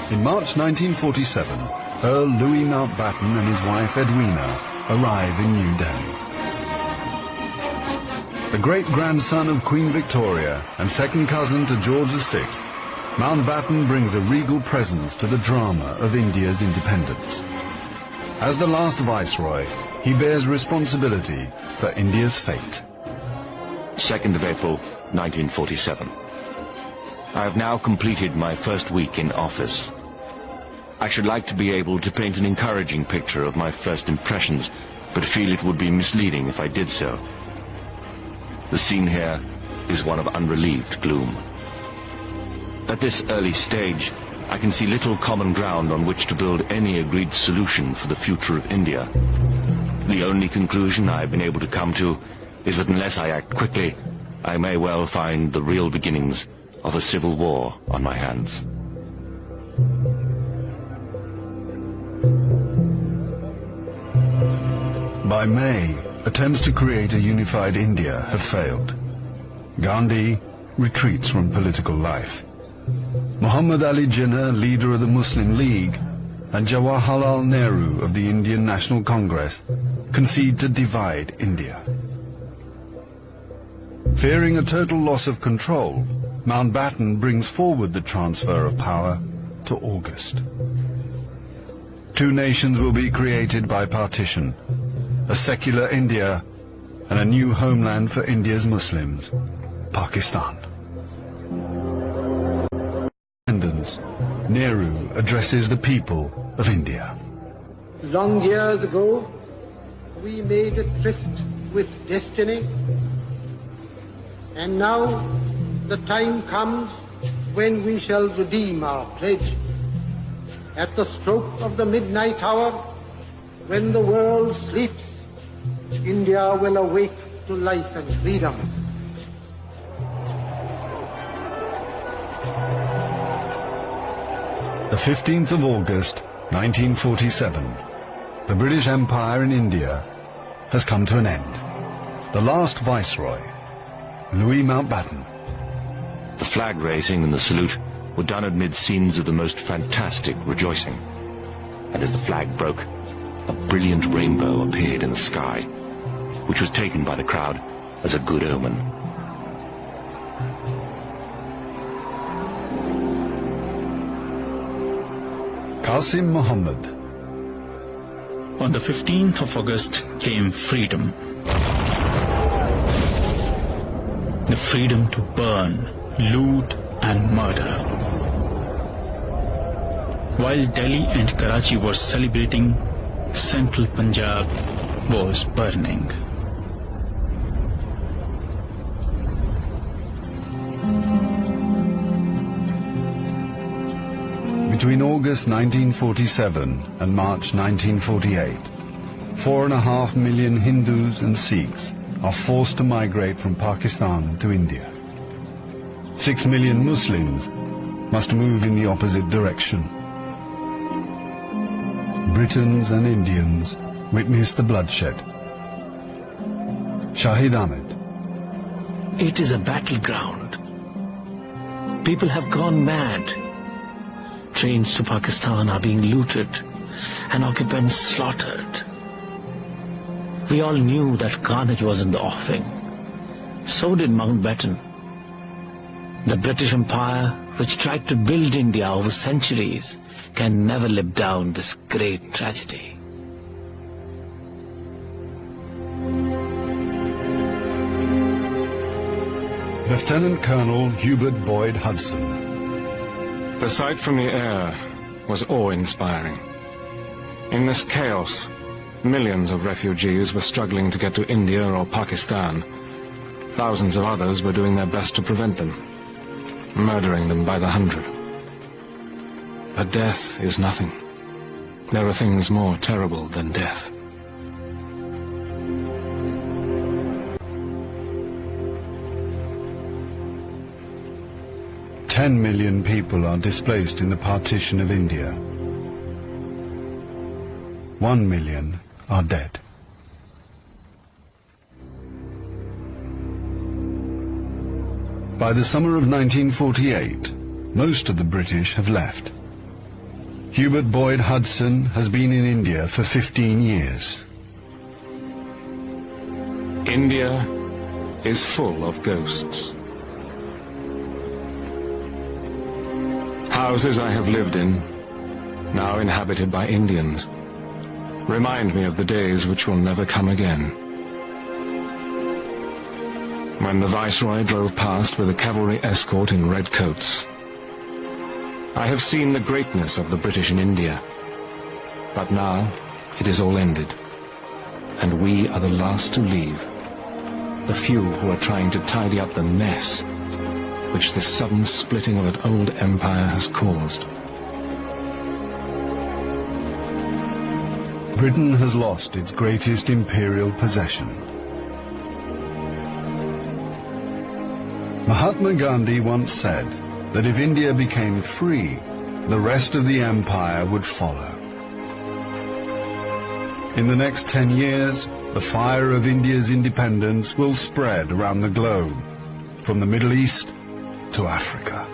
In March 1947, Earl Louis Mountbatten and his wife Edwina arrive in New Delhi. The great-grandson of Queen Victoria and second cousin to George VI, Mountbatten brings a regal presence to the drama of India's independence. As the last viceroy, he bears responsibility for India's fate. 2nd of April, 1947. I have now completed my first week in office. I should like to be able to paint an encouraging picture of my first impressions, but feel it would be misleading if I did so. The scene here is one of unrelieved gloom. At this early stage, I can see little common ground on which to build any agreed solution for the future of India. The only conclusion I have been able to come to is that unless I act quickly, I may well find the real beginnings of a civil war on my hands. By May, attempts to create a unified India have failed. Gandhi retreats from political life. Muhammad Ali Jinnah, leader of the Muslim League, and Jawaharlal Nehru of the Indian National Congress concede to divide India. Fearing a total loss of control, Mountbatten brings forward the transfer of power to August. Two nations will be created by partition, a secular India and a new homeland for India's Muslims, Pakistan. Independence, Nehru addresses the people of India. Long years ago, we made a tryst with destiny, and now the time comes when we shall redeem our pledge. At the stroke of the midnight hour, when the world sleeps, India will awake to life and freedom. The 15th of August, 1947. The British Empire in India has come to an end. The last viceroy, Louis Mountbatten. The flag raising and the salute were done amid scenes of the most fantastic rejoicing. And as the flag broke, a brilliant rainbow appeared in the sky, which was taken by the crowd as a good omen. Qasim Muhammad. On the 15th of August came freedom. The freedom to burn, loot and murder. While Delhi and Karachi were celebrating, central Punjab was burning. Between August 1947 and March 1948, 4.5 million Hindus and Sikhs are forced to migrate from Pakistan to India. 6 million Muslims must move in the opposite direction. Britons and Indians witness the bloodshed. Shahid Ahmed. It is a battleground. People have gone mad. Trains to Pakistan are being looted and occupants slaughtered. We all knew that carnage was in the offing. So did Mountbatten. The British Empire, which tried to build India over centuries, can never live down this great tragedy. Lieutenant Colonel Hubert Boyd Hudson. The sight from the air was awe-inspiring. In this chaos, millions of refugees were struggling to get to India or Pakistan. Thousands of others were doing their best to prevent them, murdering them by the hundred. But death is nothing. There are things more terrible than death. Ten million people are displaced in the partition of India. 1 million are dead. By the summer of 1948, most of the British have left. Hubert Boyd Hudson has been in India for 15 years. India is full of ghosts. Houses I have lived in, now inhabited by Indians, remind me of the days which will never come again. When the Viceroy drove past with a cavalry escort in red coats, I have seen the greatness of the British in India, but now it is all ended, and we are the last to leave, the few who are trying to tidy up the mess which the sudden splitting of an old empire has caused. Britain has lost its greatest imperial possession. Mahatma Gandhi once said that if India became free, the rest of the empire would follow. In the next 10 years, the fire of India's independence will spread around the globe, from the Middle East to Africa.